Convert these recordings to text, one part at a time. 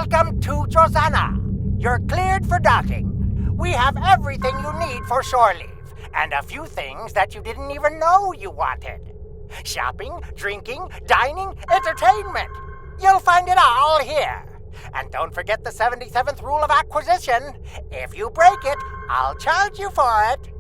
Welcome to Josana. You're cleared for docking. We have everything you need for shore leave, and a few things that you didn't even know you wanted. Shopping, drinking, dining, entertainment. You'll find it all here. And don't forget the 77th rule of acquisition. If you break it, I'll charge you for it.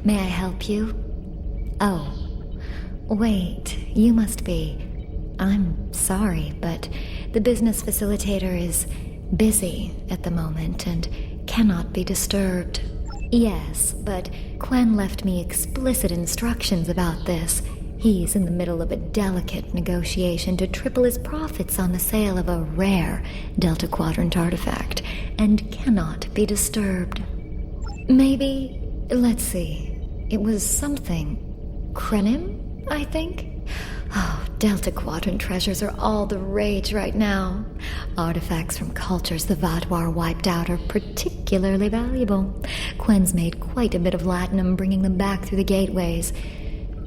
May I help you? Oh, wait, you must be. I'm sorry, but the business facilitator is busy at the moment and cannot be disturbed. Yes, but Quen left me explicit instructions about this. He's in the middle of a delicate negotiation to triple his profits on the sale of a rare Delta Quadrant artifact and cannot be disturbed. Maybe, let's see, it was something. Krenim, I think? Oh, Delta Quadrant treasures are all the rage right now. Artifacts from cultures the Vaadwaur wiped out are particularly valuable. Quen's made quite a bit of latinum bringing them back through the gateways.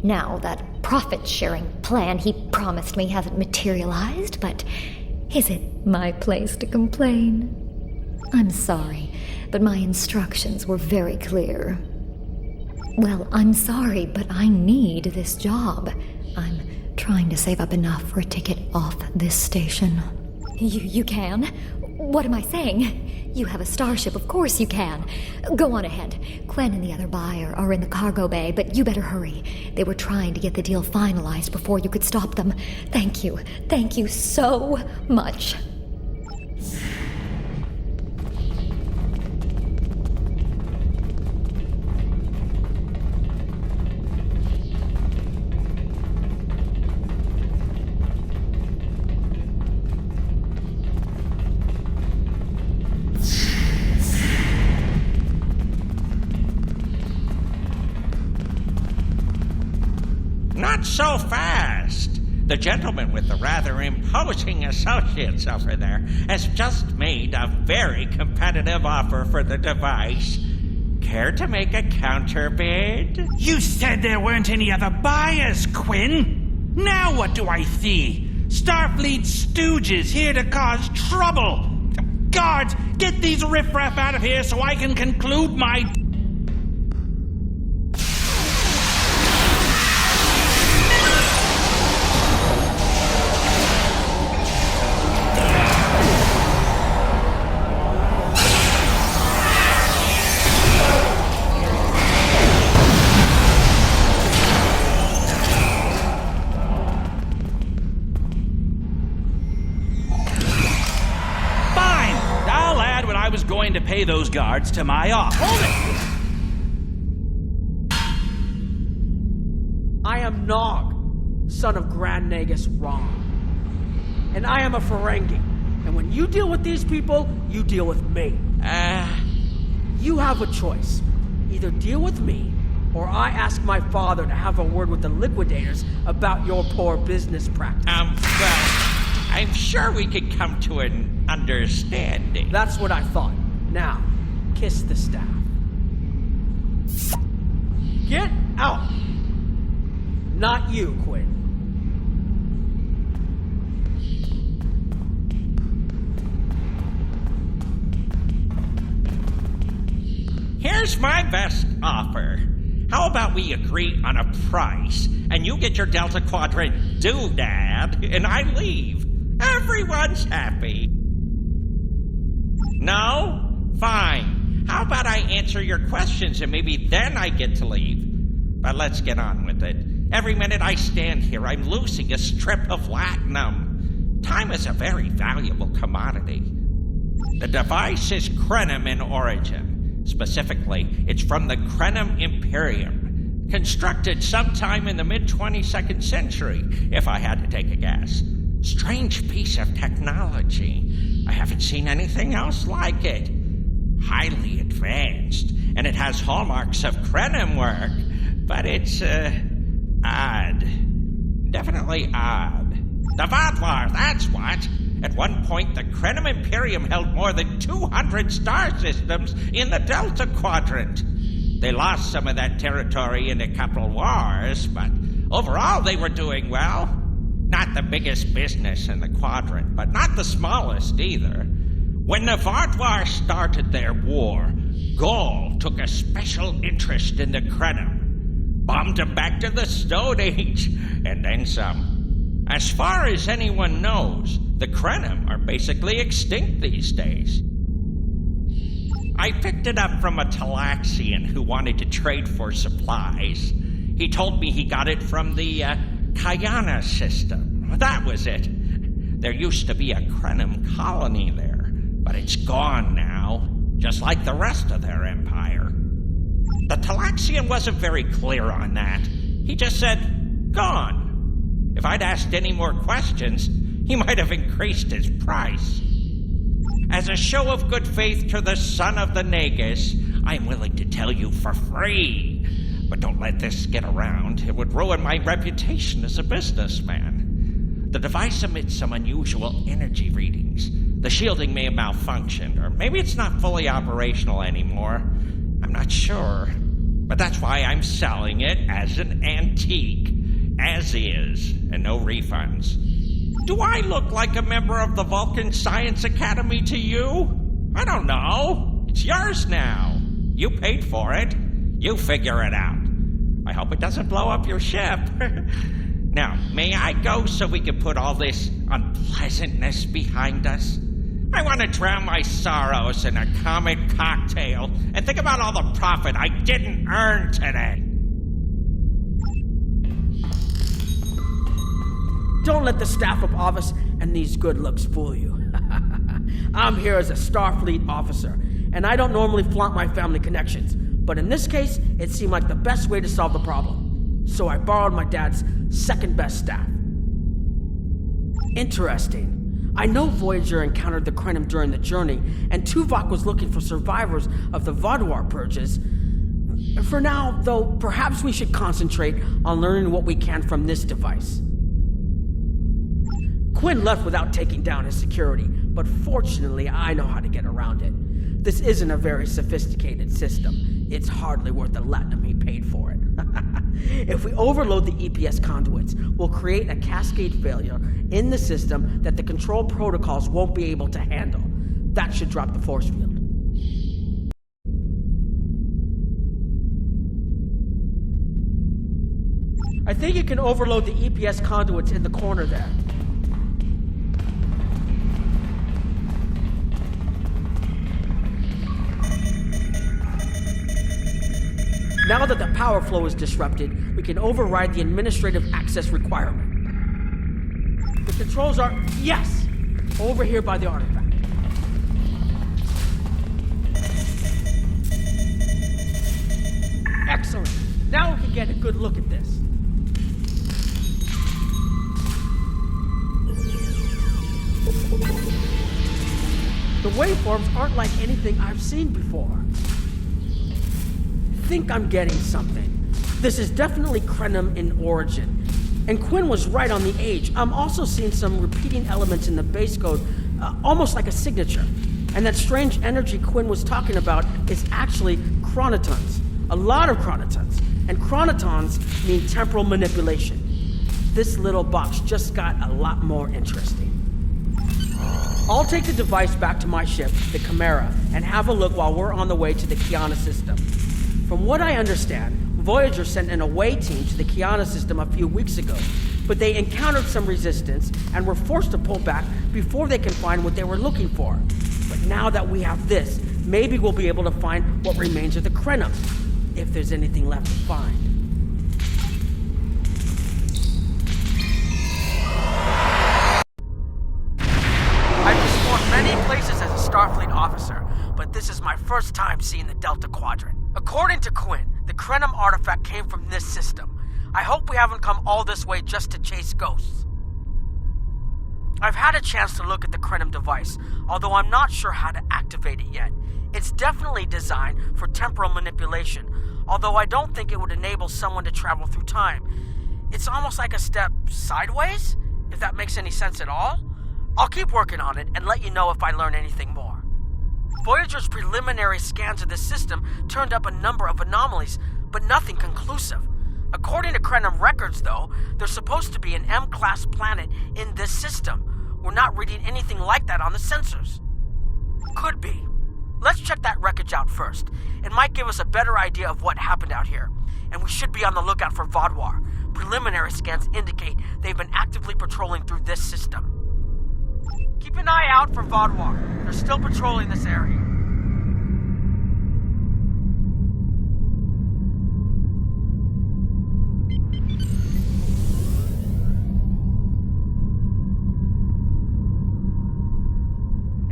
Now, that profit-sharing plan he promised me hasn't materialized, but is it my place to complain? I'm sorry, but my instructions were very clear. Well, I'm sorry, but I need this job. I'm trying to save up enough for a ticket off this station. You can? What am I saying? You have a starship, of course you can. Go on ahead. Quen and the other buyer are in the cargo bay, but you better hurry. They were trying to get the deal finalized before you could stop them. Thank you. Thank you so much. Not so fast. The gentleman with the rather imposing associates over there has just made a very competitive offer for the device. Care to make a counterbid? You said there weren't any other buyers, Quen. Now what do I see? Starfleet stooges here to cause trouble. Guards, get these riffraff out of here so I can conclude my... going to pay those guards to my off. Hold it! I am Nog, son of Grand Nagus Rom. And I am a Ferengi. And when you deal with these people, you deal with me. You have a choice. Either deal with me, or I ask my father to have a word with the liquidators about your poor business practice. Well, I'm sure we could come to an understanding. That's what I thought. Now, kiss the staff. Get out! Not you, Quen. Here's my best offer. How about we agree on a price, and you get your Delta Quadrant doodad, and I leave. Everyone's happy. No? Fine. How about I answer your questions and maybe then I get to leave? But let's get on with it. Every minute I stand here, I'm losing a strip of latinum. Time is a very valuable commodity. The device is Krenim in origin. Specifically, it's from the Krenim Imperium, constructed sometime in the mid-22nd century, if I had to take a guess. Strange piece of technology. I haven't seen anything else like it. Highly advanced, and it has hallmarks of Krenim work, but it's, odd. Definitely odd. The Vaadwaur, that's what. At one point, the Krenim Imperium held more than 200 star systems in the Delta Quadrant. They lost some of that territory in a couple wars, but overall they were doing well. Not the biggest business in the quadrant, but not the smallest either. When the Vaadwaur started their war, Ghaul took a special interest in the Krenim, bombed them back to the Stone Age, and then some. As far as anyone knows, the Krenim are basically extinct these days. I picked it up from a Talaxian who wanted to trade for supplies. He told me he got it from the Kayana system. That was it. There used to be a Krenim colony there, but it's gone now, just like the rest of their empire. The Talaxian wasn't very clear on that. He just said, gone. If I'd asked any more questions, he might have increased his price. As a show of good faith to the son of the Nagus, I'm willing to tell you for free. But don't let this get around. It would ruin my reputation as a businessman. The device emits some unusual energy readings. The shielding may have malfunctioned, or maybe it's not fully operational anymore. I'm not sure. But that's why I'm selling it as an antique, as is, and no refunds. Do I look like a member of the Vulcan Science Academy to you? I don't know. It's yours now. You paid for it. You figure it out. I hope it doesn't blow up your ship. Now, may I go so we can put all this unpleasantness behind us? I want to drown my sorrows in a comic cocktail and think about all the profit I didn't earn today. Don't let the staff of Avos and these good looks fool you. I'm here as a Starfleet officer, and I don't normally flaunt my family connections, but in this case, it seemed like the best way to solve the problem. So I borrowed my dad's second best staff. Interesting. I know Voyager encountered the Krenim during the journey, and Tuvok was looking for survivors of the Vaadwaur purges. For now, though, perhaps we should concentrate on learning what we can from this device. Quinn left without taking down his security, but fortunately I know how to get around it. This isn't a very sophisticated system. It's hardly worth the latinum he paid for it. If we overload the EPS conduits, we'll create a cascade failure in the system that the control protocols won't be able to handle. That should drop the force field. I think you can overload the EPS conduits in the corner there. Now that the power flow is disrupted, we can override the administrative access requirement. The controls are, yes, over here by the artifact. Excellent. Now we can get a good look at this. The waveforms aren't like anything I've seen before. I think I'm getting something. This is definitely Krenim in origin. And Quinn was right on the age. I'm also seeing some repeating elements in the base code, almost like a signature. And that strange energy Quinn was talking about is actually chronotons. A lot of chronotons. And chronotons mean temporal manipulation. This little box just got a lot more interesting. I'll take the device back to my ship, the Chimera, and have a look while we're on the way to the Kiana system. From what I understand, Voyager sent an away team to the Kiana system a few weeks ago, but they encountered some resistance and were forced to pull back before they can find what they were looking for. But now that we have this, maybe we'll be able to find what remains of the Krenim, if there's anything left to find. I've explored many places as a Starfleet officer, but this is my first time seeing the Delta Quadrant. According to Quinn, the Krenim artifact came from this system. I hope we haven't come all this way just to chase ghosts. I've had a chance to look at the Krenim device, although I'm not sure how to activate it yet. It's definitely designed for temporal manipulation, although I don't think it would enable someone to travel through time. It's almost like a step sideways, if that makes any sense at all. I'll keep working on it and let you know if I learn anything more. Voyager's preliminary scans of this system turned up a number of anomalies, but nothing conclusive. According to Krenim records, though, there's supposed to be an M-class planet in this system. We're not reading anything like that on the sensors. Could be. Let's check that wreckage out first. It might give us a better idea of what happened out here. And we should be on the lookout for Vaadwaur. Preliminary scans indicate they've been actively patrolling through this system. Keep an eye out for Vaadwaur. They're still patrolling this area.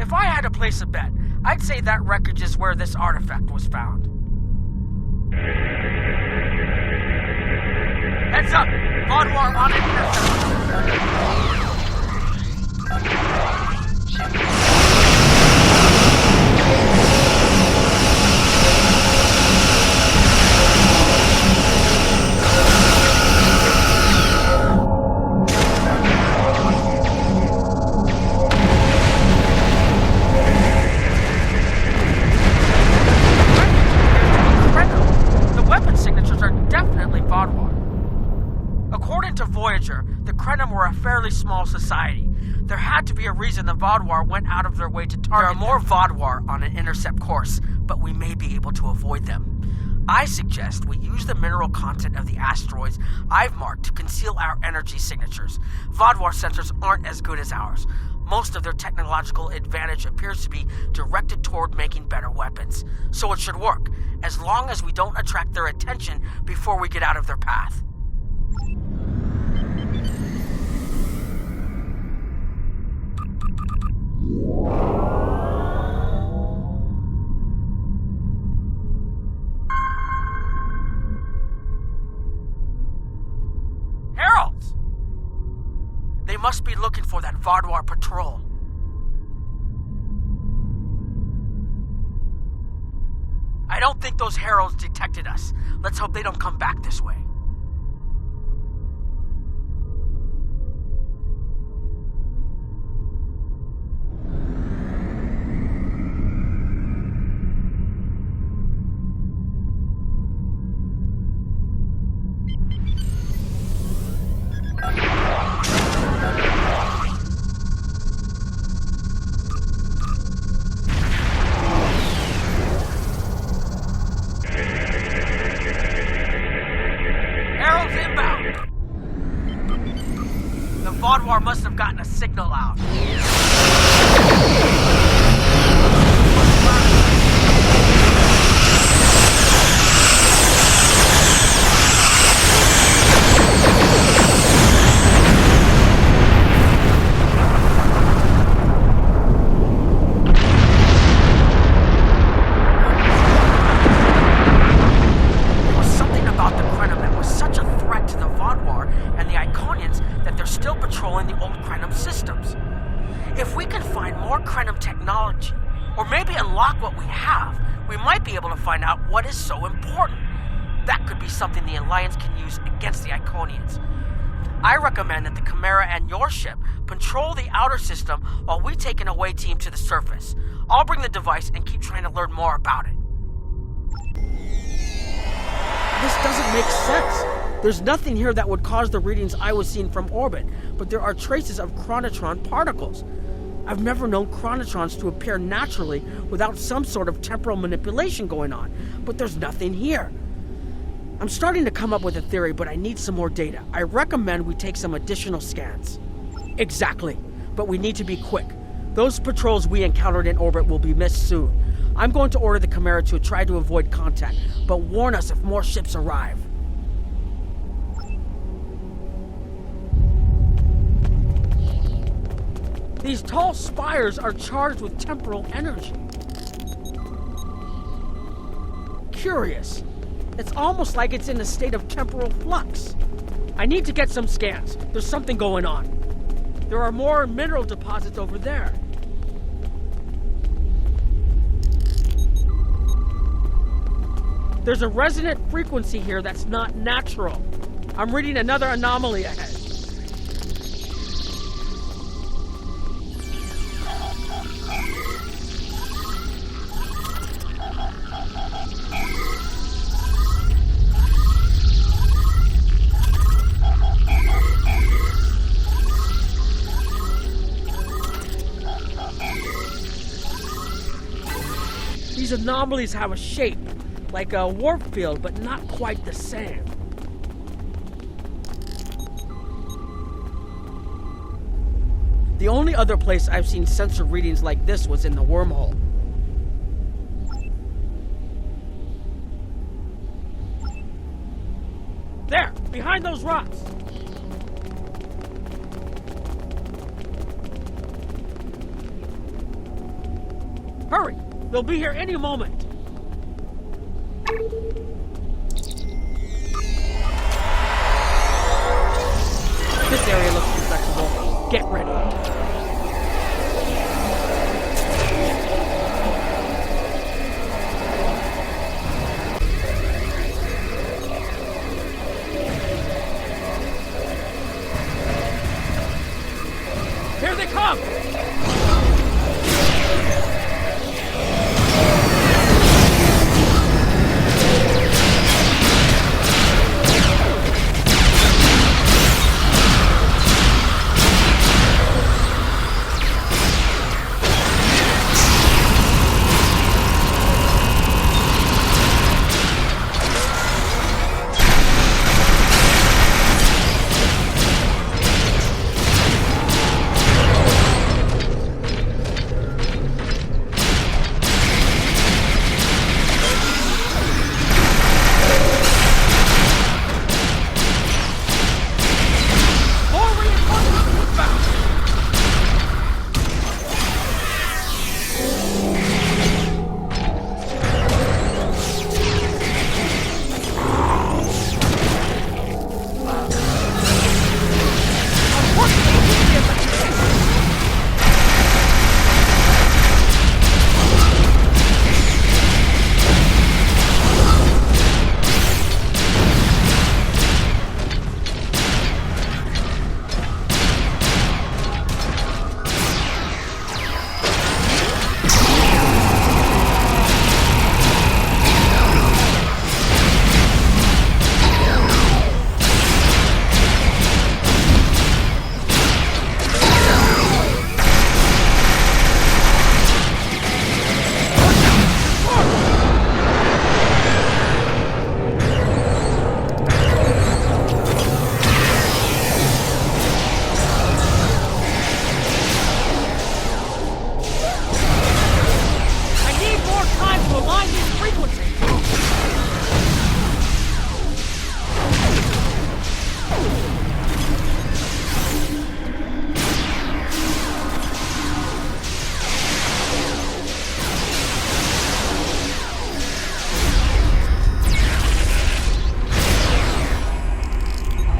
If I had to place a bet, I'd say that wreckage is where this artifact was found. Heads up! Vaadwaur on intercept! The weapon signatures are definitely Vaadwaur. According to Voyager, the Krenim were a fairly small society. There had to be a reason the Vaadwaur went out of their way to target. There are more Vaadwaur on an intercept course, but we may be able to avoid them. I suggest we use the mineral content of the asteroids I've marked to conceal our energy signatures. Vaadwaur sensors aren't as good as ours. Most of their technological advantage appears to be directed toward making better weapons. So it should work, as long as we don't attract their attention before we get out of their path. Heralds! They must be looking for that Vaadwaur patrol. I don't think those heralds detected us. Let's hope they don't come back this way. Vaadwaur must have gotten a signal out. If we can find more Krenim technology, or maybe unlock what we have, we might be able to find out what is so important. That could be something the Alliance can use against the Iconians. I recommend that the Chimera and your ship patrol the outer system while we take an away team to the surface. I'll bring the device and keep trying to learn more about it. This doesn't make sense. There's nothing here that would cause the readings I was seeing from orbit, but there are traces of chronotron particles. I've never known chronotrons to appear naturally without some sort of temporal manipulation going on, but there's nothing here. I'm starting to come up with a theory, but I need some more data. I recommend we take some additional scans. Exactly, but we need to be quick. Those patrols we encountered in orbit will be missed soon. I'm going to order the Chimera to try to avoid contact, but warn us if more ships arrive. These tall spires are charged with temporal energy. Curious. It's almost like it's in a state of temporal flux. I need to get some scans. There's something going on. There are more mineral deposits over there. There's a resonant frequency here that's not natural. I'm reading another anomaly ahead. These anomalies have a shape, like a warp field, but not quite the same. The only other place I've seen sensor readings like this was in the wormhole. There, behind those rocks. Hurry, they'll be here any moment. This area looks inflexible. Get ready. Here they come!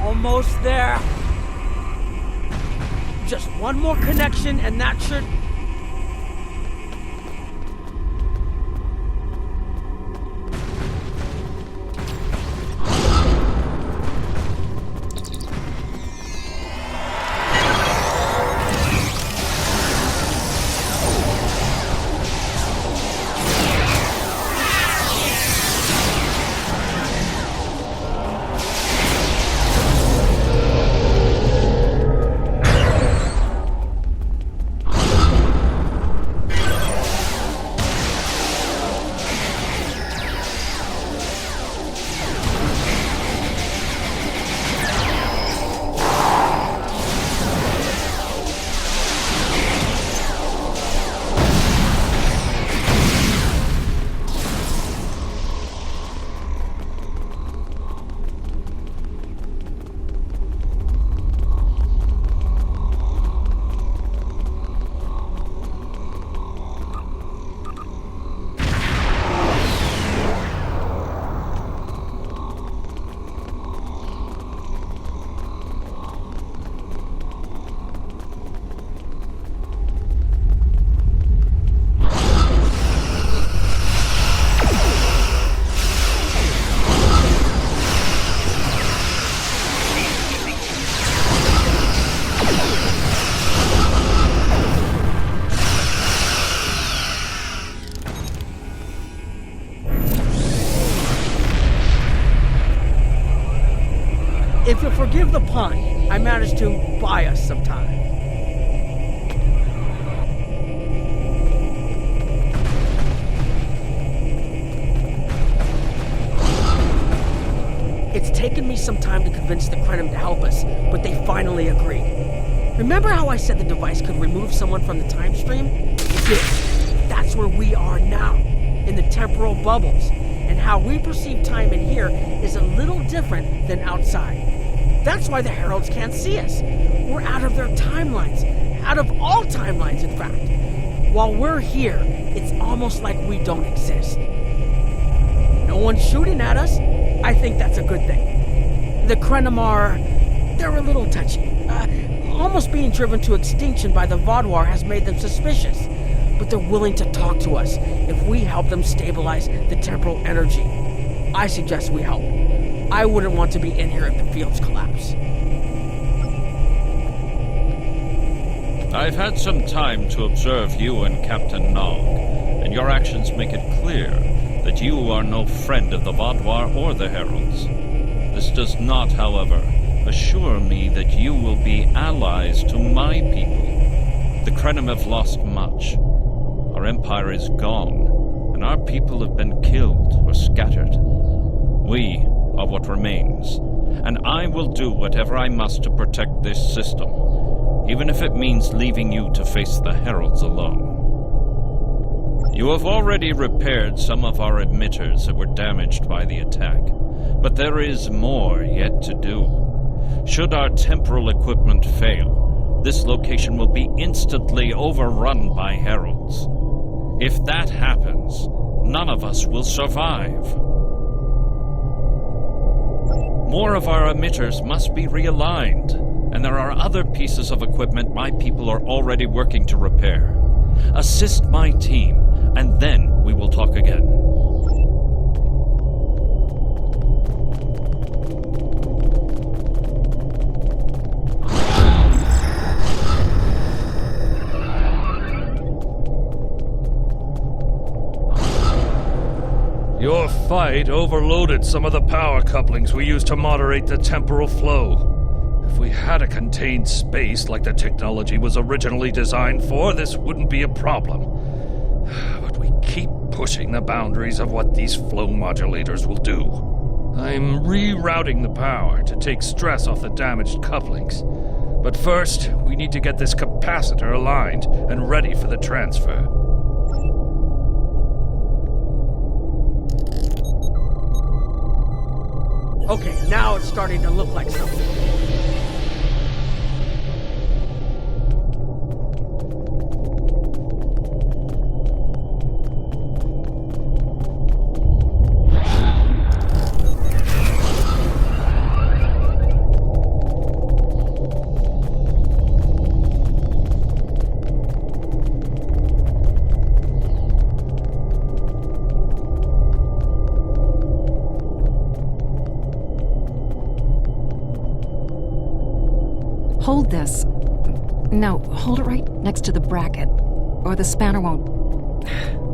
Almost there. Just one more connection and that should... If you'll forgive the pun, I managed to buy us some time. some time to convince the Krenim to help us, but they finally agreed. Remember how I said the device could remove someone from the time stream? It did. That's where we are now, in the temporal bubbles. And how we perceive time in here is a little different than outside. That's why the Heralds can't see us. We're out of their timelines. Out of all timelines, in fact. While we're here, it's almost like we don't exist. No one's shooting at us. I think that's a good thing. The Krenim are... they're a little touchy. Almost being driven to extinction by the Vaadwaur has made them suspicious. But they're willing to talk to us if we help them stabilize the temporal energy. I suggest we help. I wouldn't want to be in here if the fields collapse. I've had some time to observe you and Captain Nog, and your actions make it clear that you are no friend of the Vaadwaur or the Heralds. This does not, however, assure me that you will be allies to my people. The Krenim have lost much. Our empire is gone, and our people have been killed or scattered. We are what remains, and I will do whatever I must to protect this system, even if it means leaving you to face the Heralds alone. You have already repaired some of our emitters that were damaged by the attack, but there is more yet to do. Should our temporal equipment fail, this location will be instantly overrun by Heralds. If that happens, none of us will survive. More of our emitters must be realigned, and there are other pieces of equipment my people are already working to repair. Assist my team, and then we will talk again. Your fight overloaded some of the power couplings we used to moderate the temporal flow. If we had a contained space like the technology was originally designed for, this wouldn't be a problem. But we keep pushing the boundaries of what these flow modulators will do. I'm rerouting the power to take stress off the damaged couplings. But first, we need to get this capacitor aligned and ready for the transfer. Okay, now it's starting to look like something. Hold this. No, hold it right next to the bracket, or the spanner won't...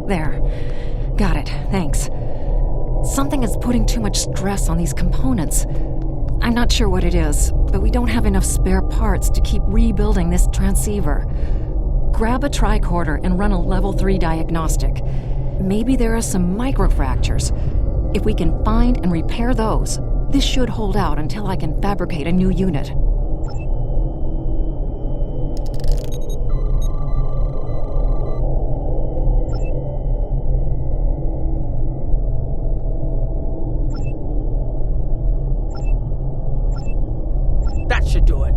There. Got it, thanks. Something is putting too much stress on these components. I'm not sure what it is, but we don't have enough spare parts to keep rebuilding this transceiver. Grab a tricorder and run a level 3 diagnostic. Maybe there are some microfractures. If we can find and repair those, this should hold out until I can fabricate a new unit. That should do it.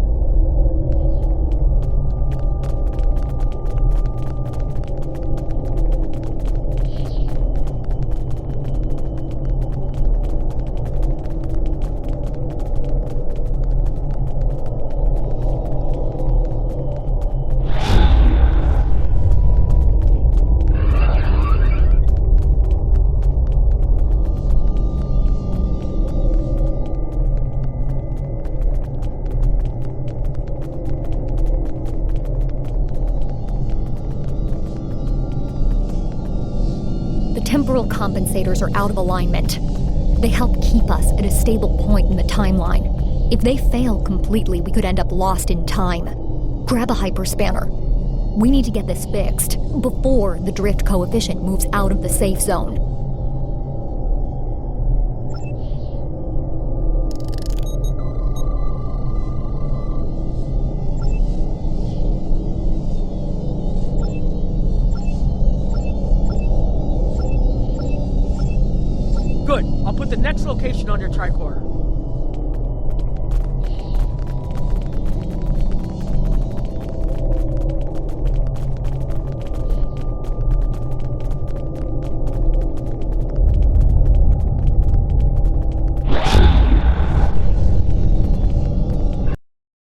Temporal compensators are out of alignment. They help keep us at a stable point in the timeline. If they fail completely, we could end up lost in time. Grab a hyperspanner. We need to get this fixed before the drift coefficient moves out of the safe zone. the next location on your tricorder.